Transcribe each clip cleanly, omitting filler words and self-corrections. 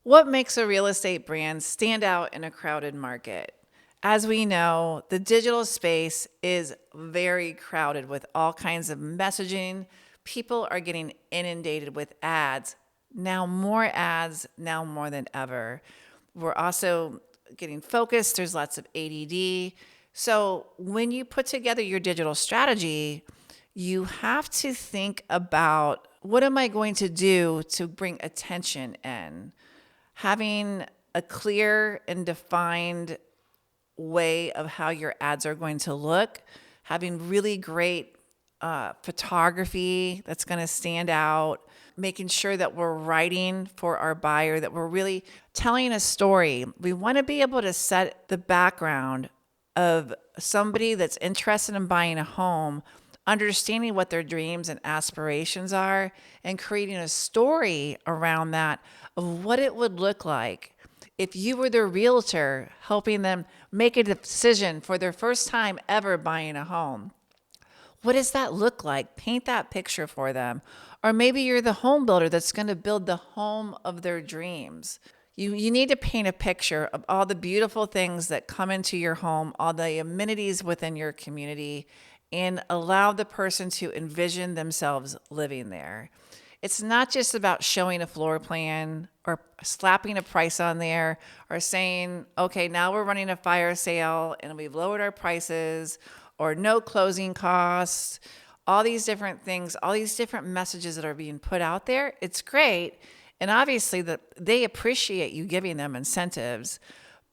What makes a real estate brand stand out in a crowded market? As we know, the digital space is very crowded with all kinds of messaging. People are getting inundated with ads. Now more than ever. We're also getting focused. There's lots of ADD. So when you put together your digital strategy, you have to think about, what am I going to do to bring attention in? Having a clear and defined way of how your ads are going to look, having really great photography that's going to stand out, making sure that we're writing for our buyer, that we're really telling a story. We want to be able to set the background of somebody that's interested in buying a home, understanding what their dreams and aspirations are, and creating a story around that of what it would look like if you were their realtor helping them make a decision for their first time ever buying a home. What does that look like? Paint that picture for them. Or maybe you're the home builder that's going to build the home of their dreams. You need to paint a picture of all the beautiful things that come into your home, all the amenities within your community, and allow the person to envision themselves living there. It's not just about showing a floor plan or slapping a price on there or saying, okay, now we're running a fire sale and we've lowered our prices, or no closing costs, all these different things, all these different messages that are being put out there. It's great. And obviously that they appreciate you giving them incentives,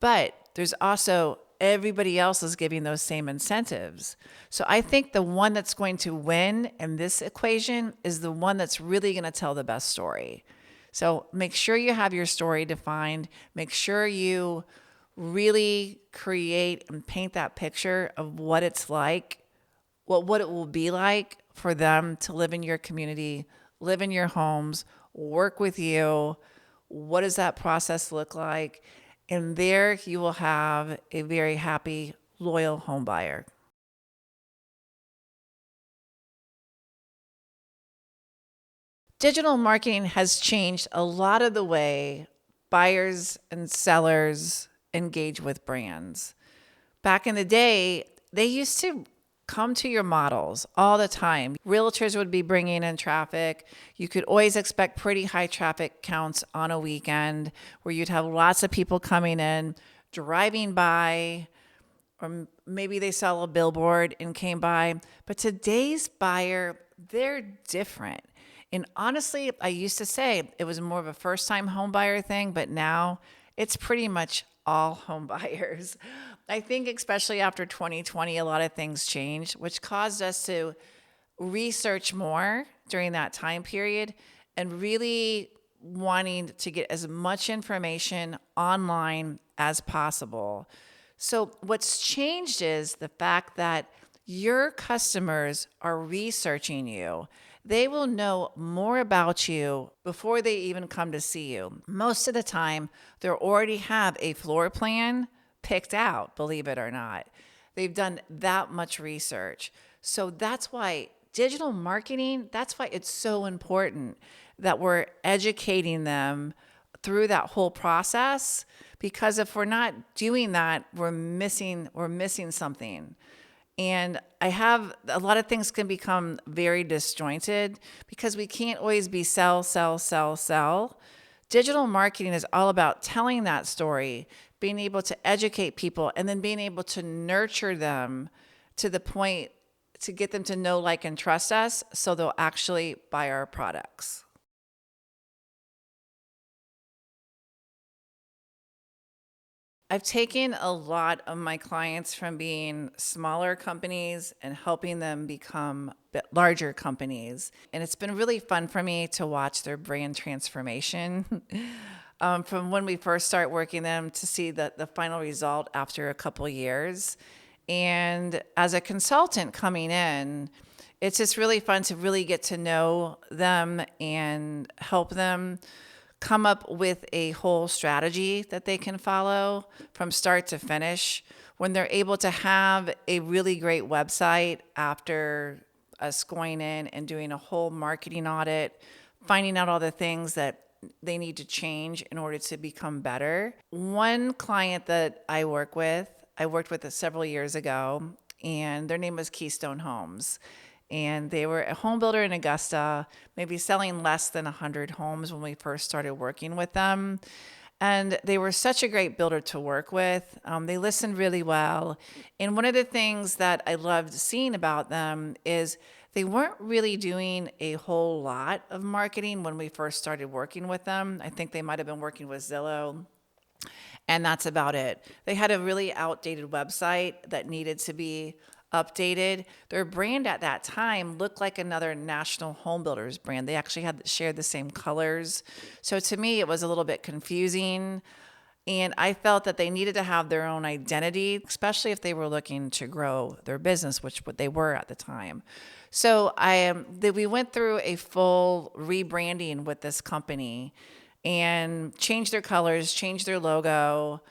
but there's also everybody else is giving those same incentives. So I think the one that's going to win in this equation is the one that's really going to tell the best story. So make sure you have your story defined. Make sure you really create and paint that picture of what it's like, what it will be like for them to live in your community, live in your homes, work with you. What does that process look like? And there you will have a very happy, loyal home buyer. Digital marketing has changed a lot of the way buyers and sellers engage with brands. Back in the day, they used to come to your models all the time. Realtors would be bringing in traffic. You could always expect pretty high traffic counts on a weekend where you'd have lots of people coming in, driving by, or maybe they saw a billboard and came by. But today's buyer, they're different. And honestly, I used to say it was more of a first time home buyer thing, but now it's pretty much all home buyers. I think, especially after 2020, a lot of things changed, which caused us to research more during that time period and really wanting to get as much information online as possible. So, what's changed is the fact that your customers are researching you. They will know more about you before they even come to see you. Most of the time, they already have a floor plan picked out, believe it or not. They've done that much research. So that's why digital marketing, that's why it's so important that we're educating them through that whole process, because if we're not doing that, we're missing something. And I have a lot of things can become very disjointed because we can't always be sell, sell, sell, sell. Digital marketing is all about telling that story, being able to educate people, and then being able to nurture them to the point to get them to know, like, and trust us so they'll actually buy our products. I've taken a lot of my clients from being smaller companies and helping them become larger companies. And it's been really fun for me to watch their brand transformation from when we first start working them to see the final result after a couple years. And as a consultant coming in, it's just really fun to really get to know them and help them come up with a whole strategy that they can follow from start to finish. When they're able to have a really great website after us going in and doing a whole marketing audit, finding out all the things that they need to change in order to become better. One client that I worked with several years ago, and their name was Keystone Homes. And they were a home builder in Augusta, maybe selling less than 100 homes when we first started working with them. And they were such a great builder to work with. They listened really well. And one of the things that I loved seeing about them is they weren't really doing a whole lot of marketing when we first started working with them. I think they might have been working with Zillow, and that's about it. They had a really outdated website that needed to be updated. Their brand at that time looked like another national home builders brand. They actually had shared the same colors. So to me, it was a little bit confusing. And I felt that they needed to have their own identity, especially if they were looking to grow their business, which what they were at the time. So we went through a full rebranding with this company and changed their colors, changed their logo,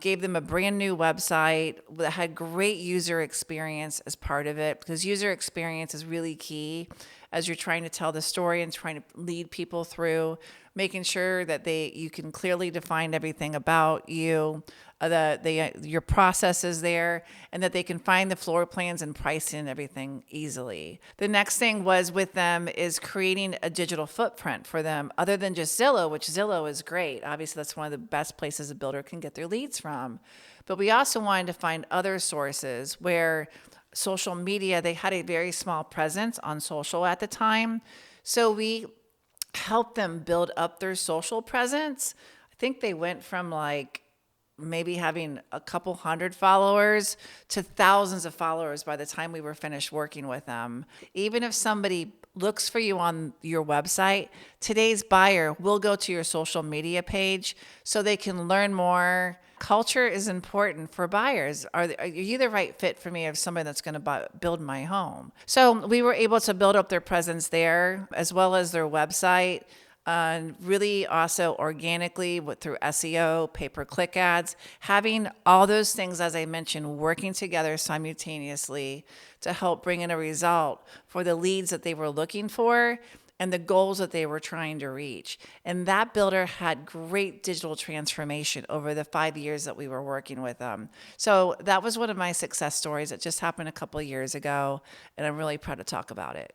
gave them a brand new website that had great user experience as part of it, because user experience is really key as you're trying to tell the story and trying to lead people through, making sure that you can clearly define everything about you, your processes there, and that they can find the floor plans and pricing and everything easily. The next thing was with them is creating a digital footprint for them other than just Zillow, which Zillow is great. Obviously, that's one of the best places a builder can get their leads from. But we also wanted to find other sources where social media, they had a very small presence on social at the time. So we helped them build up their social presence. I think they went from like maybe having a couple hundred followers to thousands of followers by the time we were finished working with them. Even if somebody looks for you on your website, today's buyer will go to your social media page so they can learn more. Culture is important for buyers. Are you the right fit for me as somebody that's going to build my home? So we were able to build up their presence there as well as their website. Really also organically through SEO, pay-per-click ads, having all those things, as I mentioned, working together simultaneously to help bring in a result for the leads that they were looking for and the goals that they were trying to reach. And that builder had great digital transformation over the 5 years that we were working with them. So that was one of my success stories that just happened a couple of years ago, and I'm really proud to talk about it.